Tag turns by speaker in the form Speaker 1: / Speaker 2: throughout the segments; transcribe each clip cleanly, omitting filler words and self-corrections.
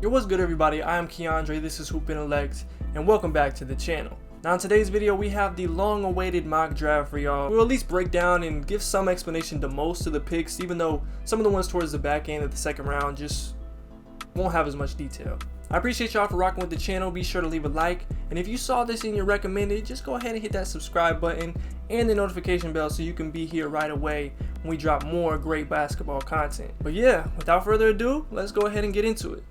Speaker 1: Yo, what's good everybody, I am Keandre, this is Intellect, and welcome back to the channel. Now in today's video we have the long awaited mock draft for y'all. We'll at least break down and give some explanation to most of the picks, even though some of the ones towards the back end of the second round just won't have as much detail. I appreciate y'all for rocking with the channel. Be sure to leave a like, and if you saw this in your recommended, just go ahead and hit that subscribe button and the notification bell so you can be here right away when we drop more great basketball content. But yeah, without further ado, let's go ahead and get into it.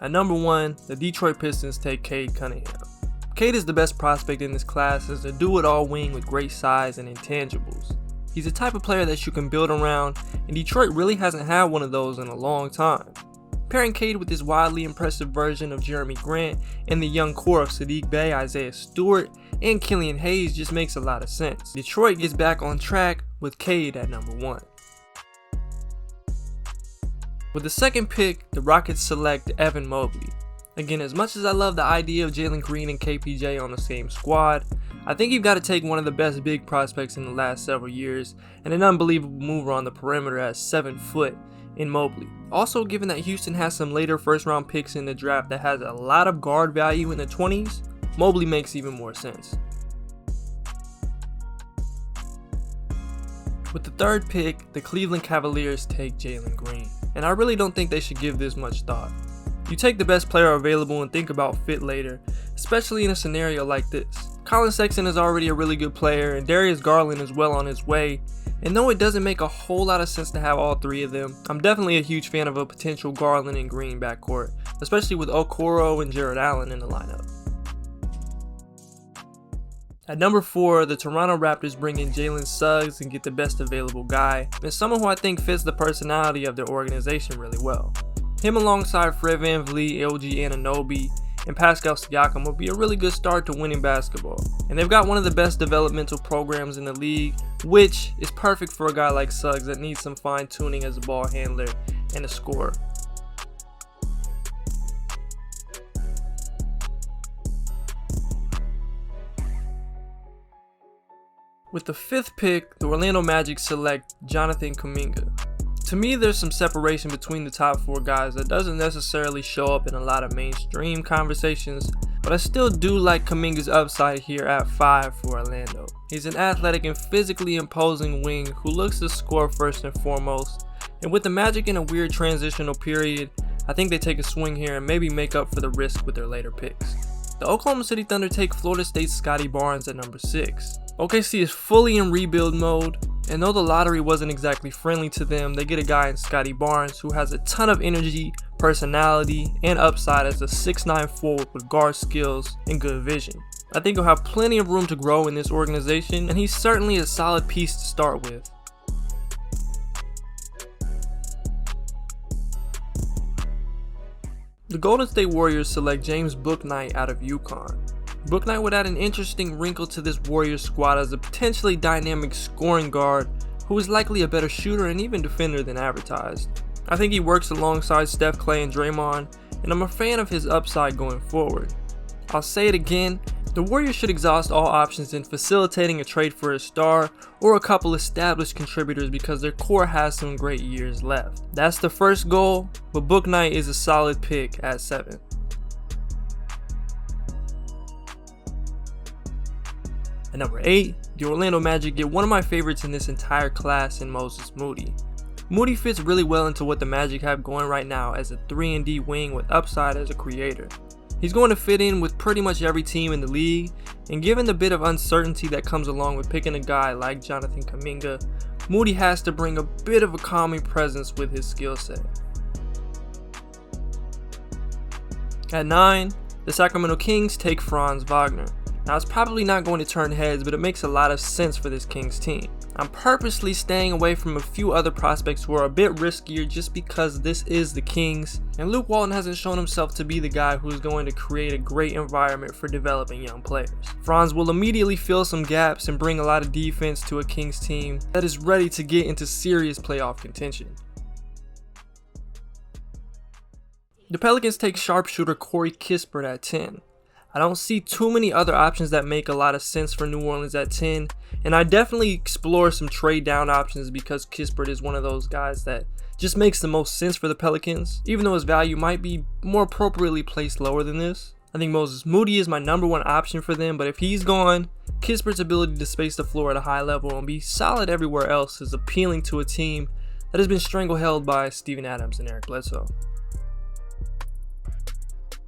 Speaker 1: At number 1, the Detroit Pistons take Cade Cunningham. Cade is the best prospect in this class as a do-it-all wing with great size and intangibles. He's the type of player that you can build around, and Detroit really hasn't had one of those in a long time. Pairing Cade with this wildly impressive version of Jeremy Grant and the young core of Saddiq Bey, Isaiah Stewart, and Killian Hayes just makes a lot of sense. Detroit gets back on track with Cade at number 1. With the second pick, the Rockets select Evan Mobley. Again, as much as I love the idea of Jalen Green and KPJ on the same squad, I think you've got to take one of the best big prospects in the last several years and an unbelievable mover on the perimeter at 7 foot in Mobley. Also, given that Houston has some later first round picks in the draft that has a lot of guard value in the 20s, Mobley makes even more sense. With the third pick, the Cleveland Cavaliers take Jalen Green, and I really don't think they should give this much thought. You take the best player available and think about fit later, especially in a scenario like this. Colin Sexton is already a really good player, and Darius Garland is well on his way, and though it doesn't make a whole lot of sense to have all three of them, I'm definitely a huge fan of a potential Garland and Green backcourt, especially with Okoro and Jarrett Allen in the lineup. At number 4, the Toronto Raptors bring in Jalen Suggs and get the best available guy, and someone who I think fits the personality of their organization really well. Him alongside Fred VanVleet, LG Anunoby, and Pascal Siakam would be a really good start to winning basketball. And they've got one of the best developmental programs in the league, which is perfect for a guy like Suggs that needs some fine tuning as a ball handler and a scorer. With the 5th pick, the Orlando Magic select Jonathan Kuminga. To me, there's some separation between the top 4 guys that doesn't necessarily show up in a lot of mainstream conversations, but I still do like Kuminga's upside here at 5 for Orlando. He's an athletic and physically imposing wing who looks to score first and foremost, and with the Magic in a weird transitional period, I think they take a swing here and maybe make up for the risk with their later picks. The Oklahoma City Thunder take Florida State's Scottie Barnes at number 6. OKC is fully in rebuild mode, and though the lottery wasn't exactly friendly to them, they get a guy in Scottie Barnes who has a ton of energy, personality, and upside as a 6'9" forward with guard skills and good vision. I think he'll have plenty of room to grow in this organization, and he's certainly a solid piece to start with. The Golden State Warriors select James Bouknight out of UConn. Bouknight would add an interesting wrinkle to this Warriors squad as a potentially dynamic scoring guard who is likely a better shooter and even defender than advertised. I think he works alongside Steph, Clay, and Draymond, and I'm a fan of his upside going forward. I'll say it again, the Warriors should exhaust all options in facilitating a trade for a star or a couple established contributors because their core has some great years left. That's the first goal, but Bouknight is a solid pick at 7. At number 8, the Orlando Magic get one of my favorites in this entire class in Moses Moody. Moody fits really well into what the Magic have going right now as a 3-and-D wing with upside as a creator. He's going to fit in with pretty much every team in the league, and given the bit of uncertainty that comes along with picking a guy like Jonathan Kuminga, Moody has to bring a bit of a calming presence with his skill set. At 9, the Sacramento Kings take Franz Wagner. Now it's probably not going to turn heads, but it makes a lot of sense for this Kings team. I'm purposely staying away from a few other prospects who are a bit riskier just because this is the Kings, and Luke Walton hasn't shown himself to be the guy who's going to create a great environment for developing young players. Franz will immediately fill some gaps and bring a lot of defense to a Kings team that is ready to get into serious playoff contention. The Pelicans take sharpshooter Corey Kispert at 10. I don't see too many other options that make a lot of sense for New Orleans at 10, and I definitely explore some trade down options because Kispert is one of those guys that just makes the most sense for the Pelicans, even though his value might be more appropriately placed lower than this. I think Moses Moody is my #1 option for them, but if he's gone, Kispert's ability to space the floor at a high level and be solid everywhere else is appealing to a team that has been strangleheld by Steven Adams and Eric Bledsoe.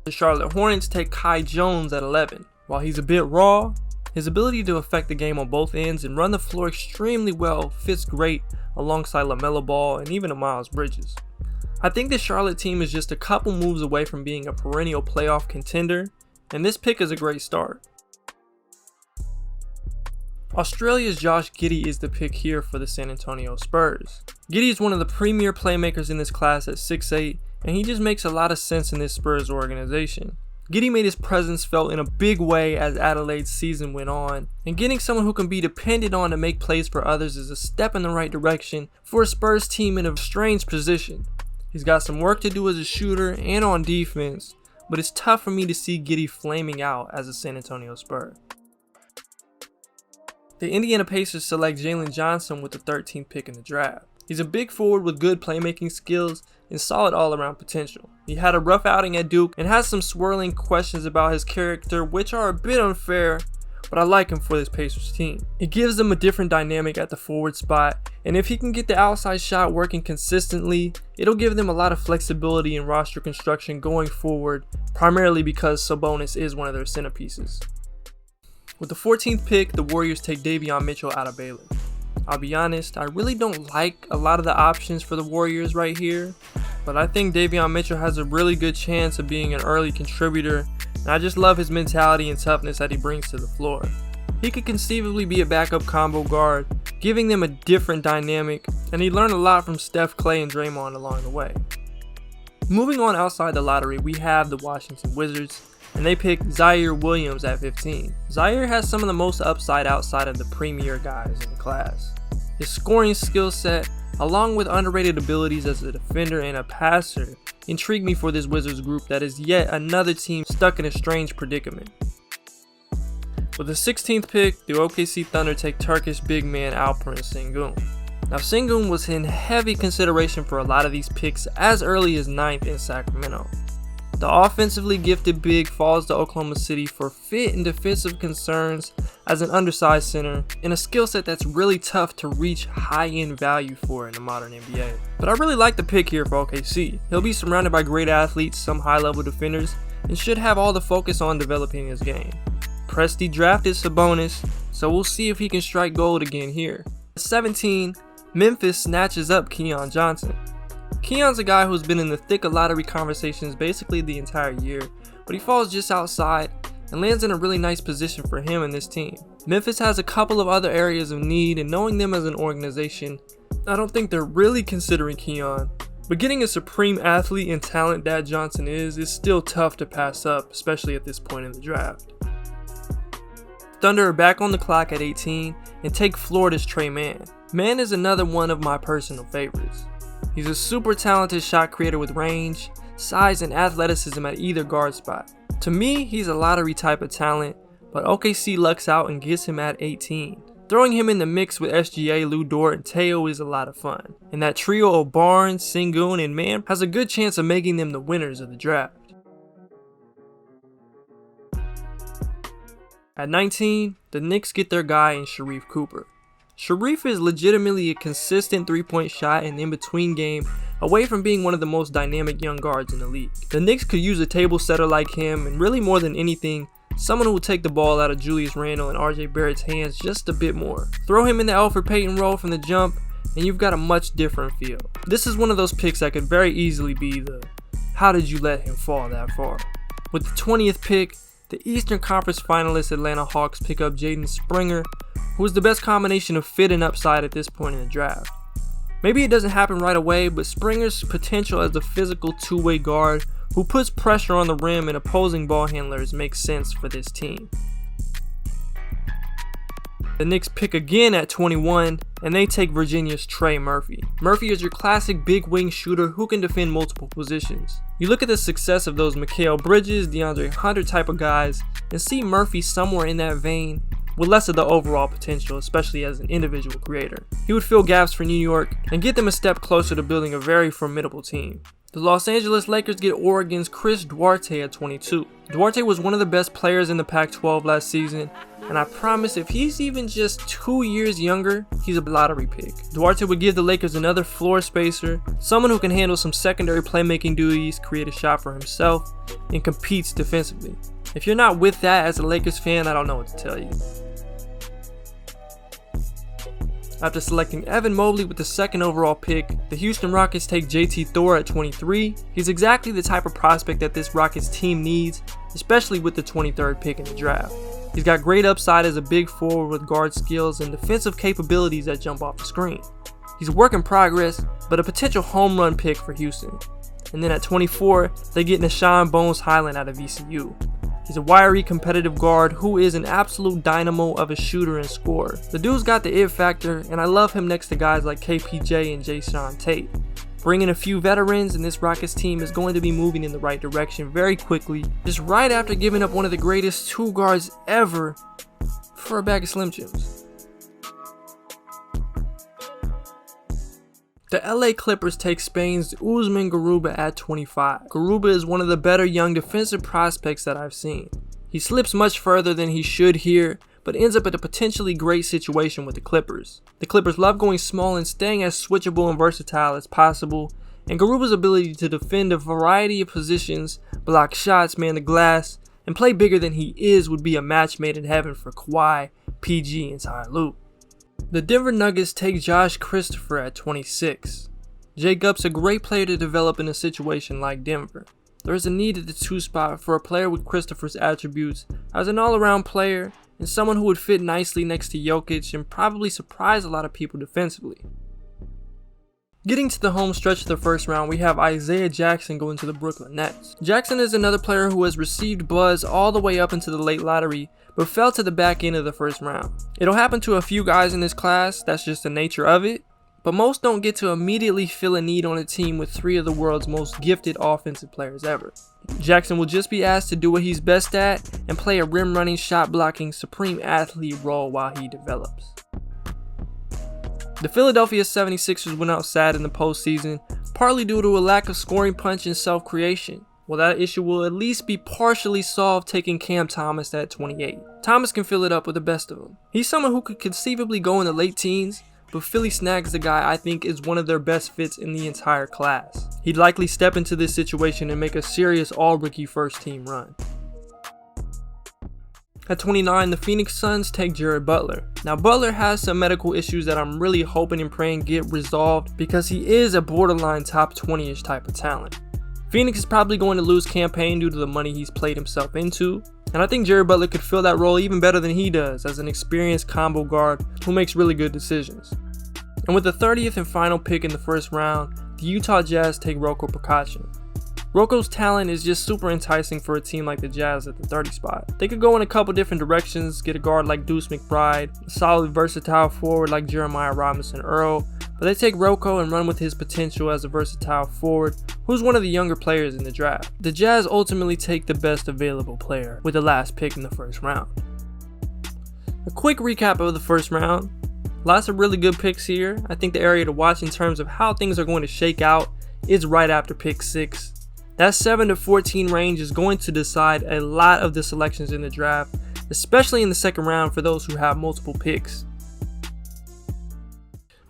Speaker 1: The Charlotte Hornets take Kai Jones at 11. While he's a bit raw, his ability to affect the game on both ends and run the floor extremely well fits great alongside LaMelo Ball and even a Miles Bridges. I think the Charlotte team is just a couple moves away from being a perennial playoff contender, and this pick is a great start. Australia's Josh Giddey is the pick here for the San Antonio Spurs. Giddey is one of the premier playmakers in this class at 6'8", and he just makes a lot of sense in this Spurs organization. Giddey made his presence felt in a big way as Adelaide's season went on, and getting someone who can be depended on to make plays for others is a step in the right direction for a Spurs team in a strange position. He's got some work to do as a shooter and on defense, but it's tough for me to see Giddey flaming out as a San Antonio Spur. The Indiana Pacers select Jalen Johnson with the 13th pick in the draft. He's a big forward with good playmaking skills and solid all-around potential. He had a rough outing at Duke and has some swirling questions about his character, which are a bit unfair, but I like him for this Pacers team. It gives them a different dynamic at the forward spot, and if he can get the outside shot working consistently, it'll give them a lot of flexibility in roster construction going forward, primarily because Sabonis is one of their centerpieces. With the 14th pick, the Warriors take Davion Mitchell out of Baylor. I'll be honest, I really don't like a lot of the options for the Warriors right here, but I think Davion Mitchell has a really good chance of being an early contributor, and I just love his mentality and toughness that he brings to the floor. He could conceivably be a backup combo guard, giving them a different dynamic, and he learned a lot from Steph, Clay, and Draymond along the way. Moving on outside the lottery, we have the Washington Wizards, and they pick ZIAIRE Williams at 15. ZIAIRE has some of the most upside outside of the premier guys in the class. His scoring skill set, along with underrated abilities as a defender and a passer, intrigue me for this Wizards group that is yet another team stuck in a strange predicament. With the 16th pick, the OKC Thunder take Turkish big man ALPEREN SENGUN. Now Sengun was in heavy consideration for a lot of these picks as early as 9th in Sacramento. The offensively gifted big falls to Oklahoma City for fit and defensive concerns as an undersized center and a skill set that's really tough to reach high-end value for in the modern NBA. But I really like the pick here for OKC. He'll be surrounded by great athletes, some high-level defenders, and should have all the focus on developing his game. Presti drafted Sabonis, so we'll see if he can strike gold again here. At 17, Memphis snatches up Keon Johnson. Keon's a guy who's been in the thick of lottery conversations basically the entire year, but he falls just outside and lands in a really nice position for him and this team. Memphis has a couple of other areas of need, and knowing them as an organization, I don't think they're really considering Keon, but getting a supreme athlete and talent that Johnson is still tough to pass up, especially at this point in the draft. Thunder are back on the clock at 18 and take Florida's TREY. MANN is another one of my personal favorites. He's a super talented shot creator with range, size, and athleticism at either guard spot. To me, he's a lottery type of talent, but OKC lucks out and gets him at 18. Throwing him in the mix with SGA, Lou Dort, and Teo is a lot of fun, and that trio of Barnes, Sengun, and MANN has a good chance of making them the winners of the draft. At 19, the Knicks get their guy in Sharife Cooper. Sharif is legitimately a consistent three-point shot and in-between game, away from being one of the most dynamic young guards in the league. The Knicks could use a table setter like him, and really more than anything, someone who will take the ball out of Julius Randle and RJ Barrett's hands just a bit more. Throw him in the Elfrid Payton role from the jump, and you've got a much different feel. This is one of those picks that could very easily be the how did you let him fall that far. With the 20th pick, the Eastern Conference finalist Atlanta Hawks pick up Jaden Springer, who is the best combination of fit and upside at this point in the draft. Maybe it doesn't happen right away, but Springer's potential as a physical two-way guard who puts pressure on the rim and opposing ball handlers makes sense for this team. The Knicks pick again at 21 and they take Virginia's Trey Murphy. Murphy is your classic big wing shooter who can defend multiple positions. You look at the success of those Mikal Bridges, DeAndre Hunter type of guys, and see Murphy somewhere in that vein with less of the overall potential, especially as an individual creator. He would fill gaps for New York and get them a step closer to building a very formidable team. The Los Angeles Lakers get Oregon's Chris Duarte at 22. Duarte was one of the best players in the Pac-12 last season, and I promise if he's even just 2 years younger, he's a lottery pick. Duarte would give the Lakers another floor spacer, someone who can handle some secondary playmaking duties, create a shot for himself, and competes defensively. If you're not with that as a Lakers fan, I don't know what to tell you. After selecting Evan Mobley with the 2nd overall pick, the Houston Rockets take JT Thor at 23. He's exactly the type of prospect that this Rockets team needs, especially with the 23rd pick in the draft. He's got great upside as a big forward with guard skills and defensive capabilities that jump off the screen. He's a work in progress, but a potential home run pick for Houston. And then at 24, they get Nashawn Bones Hyland out of VCU. He's a wiry, competitive guard who is an absolute dynamo of a shooter and scorer. The dude's got the it factor, and I love him next to guys like KPJ and Jason Tate. Bringing a few veterans, and this Rockets team is going to be moving in the right direction very quickly, just right after giving up one of the greatest 2 guards ever for a bag of Slim Jims. The LA Clippers take Spain's Usman Garuba at 25. Garuba is one of the better young defensive prospects that I've seen. He slips much further than he should here, but ends up in a potentially great situation with the Clippers. The Clippers love going small and staying as switchable and versatile as possible, and Garuba's ability to defend a variety of positions, block shots, man the glass, and play bigger than he is would be a match made in heaven for Kawhi, PG, and Ty Lue. The Denver Nuggets take Josh Christopher at 26. Jay Gupp's a great player to develop in a situation like Denver. There is a need at the 2 spot for a player with Christopher's attributes as an all-around player and someone who would fit nicely next to Jokic and probably surprise a lot of people defensively. Getting to the home stretch of the first round, we have Isaiah Jackson going to the Brooklyn Nets. Jackson is another player who has received buzz all the way up into the late lottery, but fell to the back end of the first round. It'll happen to a few guys in this class, that's just the nature of it, but most don't get to immediately fill a need on a team with 3 of the world's most gifted offensive players ever. Jackson will just be asked to do what he's best at and play a rim running, shot blocking, supreme athlete role while he develops. The Philadelphia 76ers went out sad in the postseason, partly due to a lack of scoring punch and self-creation. Well, that issue will at least be partially solved taking Cam Thomas at 28. Thomas can fill it up with the best of them. He's someone who could conceivably go in the late teens, but Philly snags the guy I think is one of their best fits in the entire class. He'd likely step into this situation and make a serious all-rookie first-team run. At 29, the Phoenix Suns take Jared Butler. Now, Butler has some medical issues that I'm really hoping and praying get resolved because he is a borderline top 20-ish type of talent. Phoenix is probably going to lose campaign due to the money he's played himself into, and I think Jared Butler could fill that role even better than he does as an experienced combo guard who makes really good decisions. And with the 30th and final pick in the first round, the Utah Jazz take ROKO PRKACIN. ROKO's talent is just super enticing for a team like the Jazz at the 30 spot. They could go in a couple different directions, get a guard like Deuce McBride, a solid versatile forward like Jeremiah Robinson Earl, but they take ROKO and run with his potential as a versatile forward who's one of the younger players in the draft. The Jazz ultimately take the best available player with the last pick in the first round. A quick recap of the first round. Lots of really good picks here. I think the area to watch in terms of how things are going to shake out is right after pick 6. That 7 to 14 range is going to decide a lot of the selections in the draft, especially in the second round for those who have multiple picks.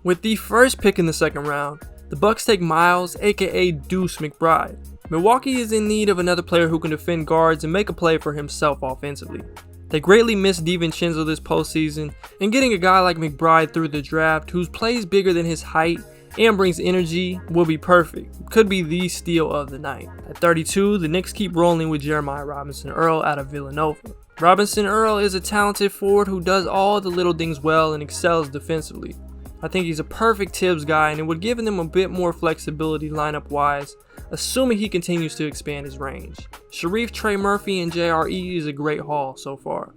Speaker 1: With the first pick in the second round, the Bucks take Miles, aka Deuce McBride. Milwaukee is in need of another player who can defend guards and make a play for himself offensively. They greatly missed DiVincenzo this postseason, and getting a guy like McBride through the draft who plays bigger than his height and brings energy will be perfect. Could be the steal of the night. At 32, the Knicks keep rolling with Jeremiah Robinson Earl out of Villanova. Robinson Earl is a talented forward who does all the little things well and excels defensively. I think he's a perfect Tibbs guy and it would give them a bit more flexibility lineup wise, assuming he continues to expand his range. Sharif, Trey Murphy, and JRE is a great haul so far.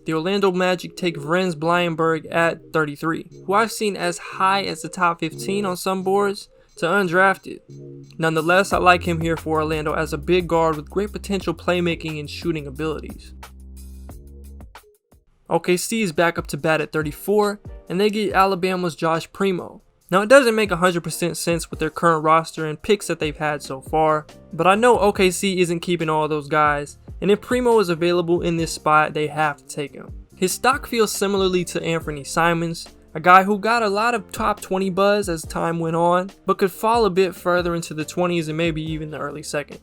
Speaker 1: the Orlando Magic take Vrens Blyenberg at 33, who I've seen as high as the top 15 on some boards, to undrafted. Nonetheless, I like him here for Orlando as a big guard with great potential playmaking and shooting abilities. OKC is back up to bat at 34, and they get Alabama's Josh Primo. Now, it doesn't make 100% sense with their current roster and picks that they've had so far, but I know OKC isn't keeping all those guys, and if Primo is available in this spot, they have to take him. His stock feels similarly to Anthony Simons, a guy who got a lot of top 20 buzz as time went on, but could fall a bit further into the 20s and maybe even the early second.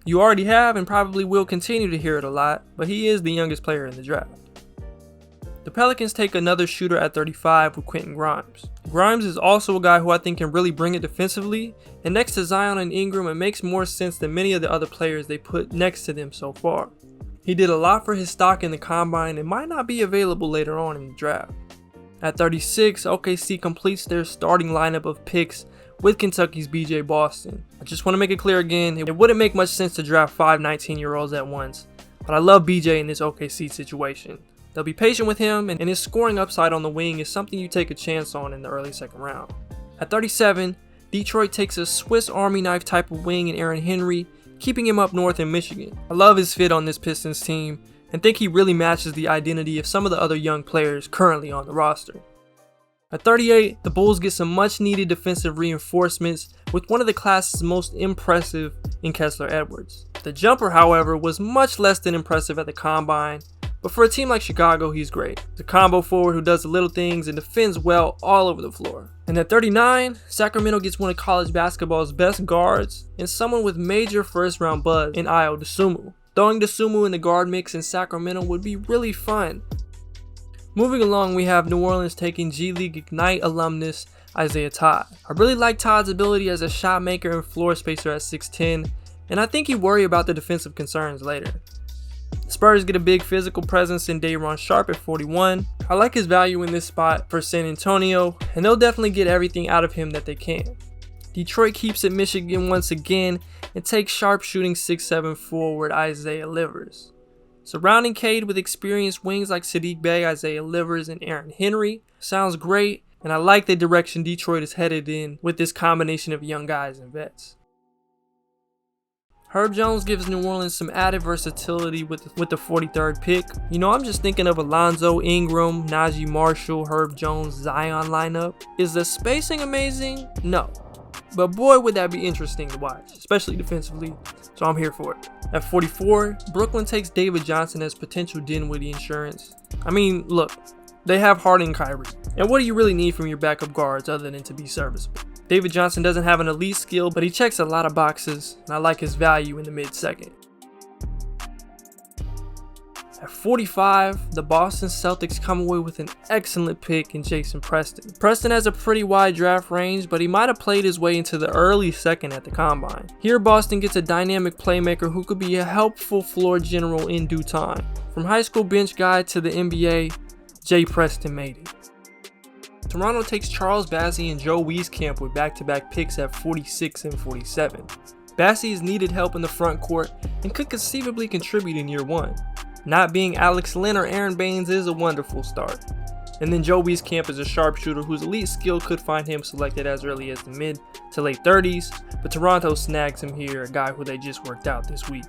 Speaker 1: You already have and probably will continue to hear it a lot, but he is the youngest player in the draft. The Pelicans take another shooter at 35 with Quentin Grimes. Grimes is also a guy who I think can really bring it defensively, and next to Zion and Ingram, it makes more sense than many of the other players they put next to them so far. He did a lot for his stock in the combine and might not be available later on in the draft. At 36, OKC completes their starting lineup of picks with Kentucky's BJ Boston. I just want to make it clear again, it wouldn't make much sense to draft 5 19-year-olds at once, but I love BJ in this OKC situation. They'll be patient with him, and his scoring upside on the wing is something you take a chance on in the early second round. At 37, Detroit takes a Swiss Army knife type of wing in Aaron Henry, keeping him up north in Michigan. I love his fit on this Pistons team, and think he really matches the identity of some of the other young players currently on the roster. At 38, the Bulls get some much needed defensive reinforcements with one of the class's most impressive in Kessler Edwards. The jumper, however, was much less than impressive at the combine, but for a team like Chicago, he's great. The combo forward who does the little things and defends well all over the floor. And at 39, Sacramento gets one of college basketball's best guards and someone with major first round buzz in Ayo Dosunmu. Throwing Dosunmu in the guard mix in Sacramento would be really fun. Moving along, we have New Orleans taking G League Ignite alumnus Isaiah Todd. I really like Todd's ability as a shot maker and floor spacer at 6'10", and I think you worry about the defensive concerns later. Spurs get a big physical presence in Day'Ron Sharpe at 41. I like his value in this spot for San Antonio, and they'll definitely get everything out of him that they can. Detroit keeps it Michigan once again and takes sharp shooting 6'7" forward Isaiah Livers. Surrounding Cade with experienced wings like Saddiq Bey, Isaiah Livers, and Aaron Henry sounds great, and I like the direction Detroit is headed in with this combination of young guys and vets. Herb Jones gives New Orleans some added versatility with the 43rd pick. You know, I'm just thinking of Alonzo, Ingram, Najee Marshall, Herb Jones, Zion lineup. Is the spacing amazing? No. But boy, would that be interesting to watch, especially defensively, so I'm here for it. At 44, Brooklyn takes David Johnson as potential Dinwiddie insurance. I mean, look, they have Harden and Kyrie, and what do you really need from your backup guards other than to be serviceable? David Johnson doesn't have an elite skill, but he checks a lot of boxes, and I like his value in the mid-second. At 45, the Boston Celtics come away with an excellent pick in Jason Preston. Preston has a pretty wide draft range, but he might have played his way into the early second at the combine. Here, Boston gets a dynamic playmaker who could be a helpful floor general in due time. From high school bench guy to the NBA, Jay Preston made it. Toronto takes Charles Bassey and Joe Wieskamp with back-to-back picks at 46 and 47. Bassey has needed help in the front court and could conceivably contribute in year one. Not being Alex Len or Aaron Baines is a wonderful start. And then Joe Wieskamp is a sharpshooter whose elite skill could find him selected as early as the mid to late 30s, but Toronto snags him here, a guy who they just worked out this week.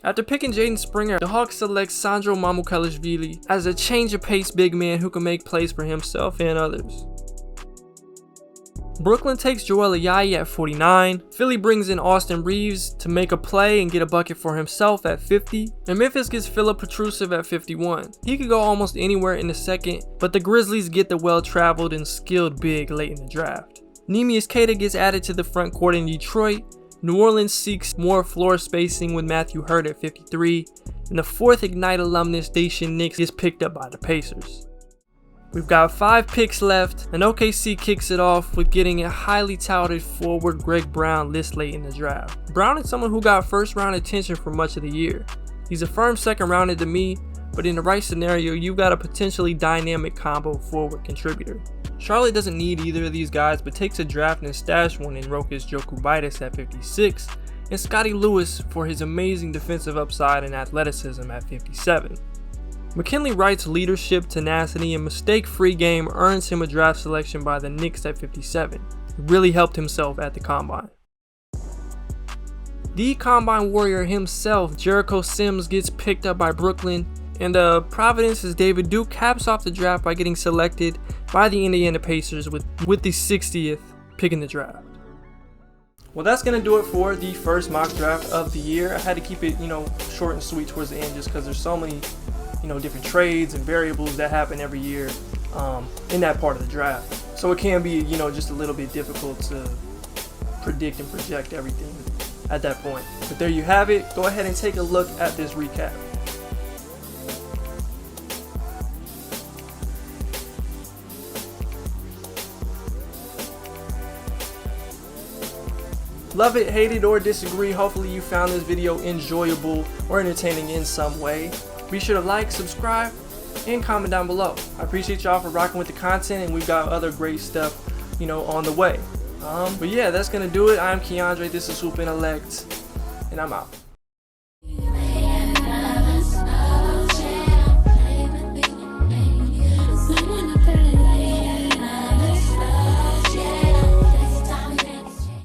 Speaker 1: After picking Jaden Springer, the Hawks select Sandro Mamukelashvili as a change of pace big man who can make plays for himself and others. Brooklyn takes Joel Ayayi at 49. Philly brings in Austin Reeves to make a play and get a bucket for himself at 50. And Memphis gets Filip Petrusev at 51. He could go almost anywhere in the second, but the Grizzlies get the well-traveled and skilled big late in the draft. Neemias Queta gets added to the front court in Detroit. New Orleans seeks more floor spacing with Matthew Hurt at 53. And the fourth Ignite alumnus Daishen Nix gets picked up by the Pacers. We've got 5 picks left, and OKC kicks it off with getting a highly touted forward Greg Brown this late in the draft. Brown is someone who got first round attention for much of the year. He's a firm second rounder to me, but in the right scenario, you've got a potentially dynamic combo forward contributor. Charlotte doesn't need either of these guys, but takes a draft and stash one in Rokas Jokubaitis at 56, and Scottie Lewis for his amazing defensive upside and athleticism at 57. McKinley Wright's leadership, tenacity, and mistake-free game earns him a draft selection by the Knicks at 57. He really helped himself at the Combine. The Combine Warrior himself, Jericho Sims, gets picked up by Brooklyn, and Providence's David Duke caps off the draft by getting selected by the Indiana Pacers with the 60th pick in the draft. Well, that's going to do it for the first mock draft of the year. I had to keep it, short and sweet towards the end just because there's so many, different trades and variables that happen every year in that part of the draft. So it can be, just a little bit difficult to predict and project everything at that point. But there you have it. Go ahead and take a look at this recap. Love it, hate it, or disagree. Hopefully you found this video enjoyable or entertaining in some way. Be sure to like, subscribe, and comment down below. I appreciate y'all for rocking with the content, and we've got other great stuff, on the way. But yeah, that's gonna do it. I'm Keandre, this is Hoop Intellect, and I'm out.